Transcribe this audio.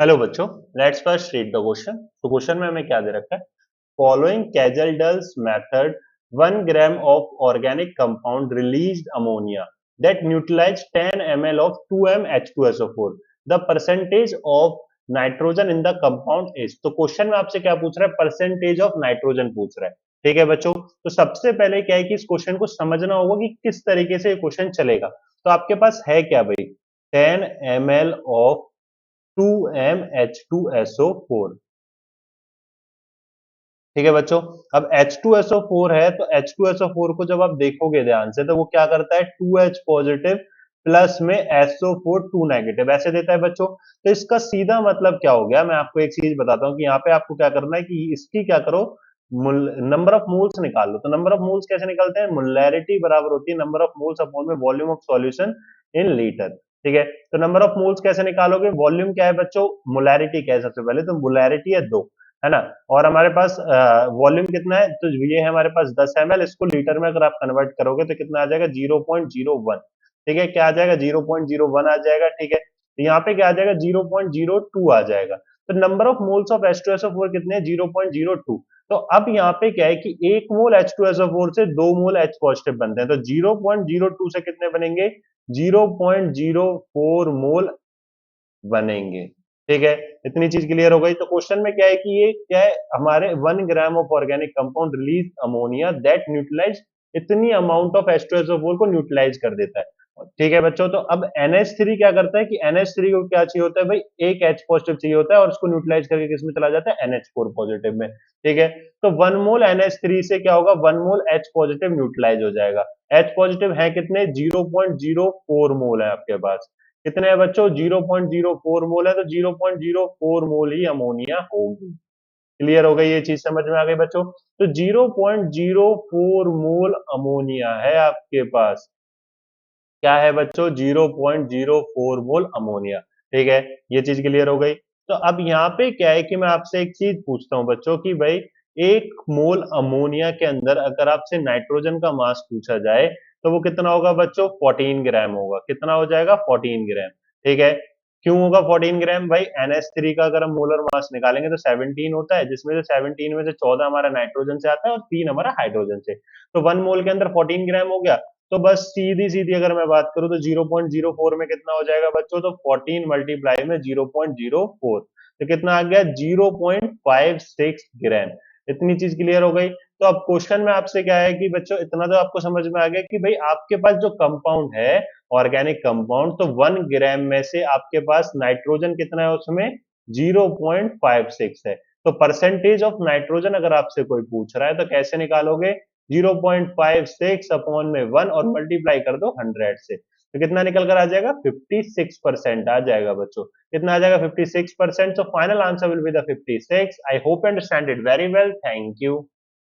Hello बच्चों, let's first read the question. तो question में हमें क्या दे रखा है? Following Kjeldahl's method 1 gram of organic compound released ammonia that neutralise 10 ml of 2m H2SO4, the percentage of nitrogen in the compound is. तो question में आपसे क्या पूछ रहा है? परसेंटेज ऑफ नाइट्रोजन पूछ रहा है। ठीक है बच्चों, तो सबसे पहले क्या है कि इस क्वेश्चन को समझना होगा कि किस तरीके से ये क्वेश्चन चलेगा। तो आपके पास है क्या भाई? 10 ml ऑफ 2M H2SO4। ठीक है बच्चों, अब H2SO4 है तो H2SO4 को जब आप देखोगे ध्यान से तो वो क्या करता है? 2H पॉजिटिव प्लस में SO4 2 नेगेटिव ऐसे देता है बच्चों। तो इसका सीधा मतलब क्या हो गया? मैं आपको एक चीज बताता हूँ कि यहाँ पे आपको क्या करना है कि इसकी क्या करो, नंबर ऑफ मोल्स निकाल लो। तो नंबर ऑफ मोल्स कैसे निकलते हैं? मोलैरिटी बराबर होती है नंबर ऑफ मोल्स अपॉन में volume of solution in litre. ठीक है, तो नंबर ऑफ मोल्स कैसे निकालोगे? वॉल्यूम क्या है बच्चों? मोलैरिटी क्या है? सबसे पहले तो मोलैरिटी है 2, है ना, और हमारे पास वॉल्यूम कितना है? तो ये है हमारे पास 10 ml। इसको लीटर में अगर आप कन्वर्ट करोगे तो कितना आ जाएगा? 0.01। ठीक है, क्या आ जाएगा? 0.01 आ जाएगा। ठीक है, तो यहाँ पे क्या आ जाएगा? 0.02 आ जाएगा। तो number of moles of H2SO4 कितने हैं? 0.02। तो अब यहाँ पे क्या है कि एक मोल H2SO4 से 2 मोल H पॉजिटिव बनते हैं, तो 0.02 से कितने बनेंगे? 0.04 मोल बनेंगे। ठीक है, इतनी चीज क्लियर हो गई। तो क्वेश्चन में क्या है कि ये क्या है? हमारे 1 gram of organic compound release ammonia that neutralize, इतनी अमाउंट ऑफ H2SO4 को न्यूट्रलाइज कर देता है। ठीक है बच्चों, तो अब NH3 क्या करता है कि NH3 को क्या चाहिए होता है भाई? एक H पॉजिटिव चाहिए होता है और उसको न्यूट्रलाइज करके किस में चला जाता है? NH4 पॉजिटिव में। ठीक है, तो 1 मोल NH3 से क्या होगा? 1 मोल H पॉजिटिव न्यूट्रलाइज हो जाएगा। H पॉजिटिव है कितने? 0.04 मोल है आपके पास। कितने हैं बच्चों? 0.04 मोल है, तो 0.04 मोल ही अमोनिया होगी। क्लियर हो गई ये चीज? समझ में आ गई बच्चों? तो 0.04 मोल अमोनिया है आपके पास। क्या है बच्चों? 0.04 मोल अमोनिया। ठीक है, ये चीज क्लियर हो गई। तो अब यहाँ पे क्या है कि मैं आपसे एक चीज पूछता हूँ बच्चों कि भाई एक मोल अमोनिया के अंदर अगर आपसे नाइट्रोजन का मास पूछा जाए तो वो कितना होगा बच्चों? 14 ग्राम होगा। कितना हो जाएगा? 14 ग्राम। ठीक है, क्यों होगा 14 ग्राम भाई? NH3 का अगर हम मोलर मास निकालेंगे तो 17 होता है, जिसमें से 17 में से 14 हमारा नाइट्रोजन से आता है और 3 हमारा हाइड्रोजन से। तो 1 मोल के अंदर 14 ग्राम हो गया। तो बस सीधी सीधी अगर मैं बात करूं तो 0.04 में कितना हो जाएगा बच्चों? तो 14 मल्टीप्लाई में 0.04, तो कितना आ गया? 0.56 ग्राम। इतनी चीज क्लियर हो गई। तो अब क्वेश्चन में आपसे क्या है कि बच्चों इतना तो आपको समझ में आ गया कि भाई आपके पास जो कंपाउंड है ऑर्गेनिक कंपाउंड, तो 1 ग्राम में से आपके पास नाइट्रोजन कितना है उसमें? 0.56 है। तो परसेंटेज ऑफ नाइट्रोजन अगर आपसे कोई पूछ रहा है तो कैसे निकालोगे? 0.56 अपॉन में 1 और मल्टीप्लाई कर दो 100 से, तो कितना निकल कर आ जाएगा? 56% आ जाएगा बच्चों। कितना आ जाएगा? 56%। So final answer will be the 56। I hope you understand it very well. Thank you.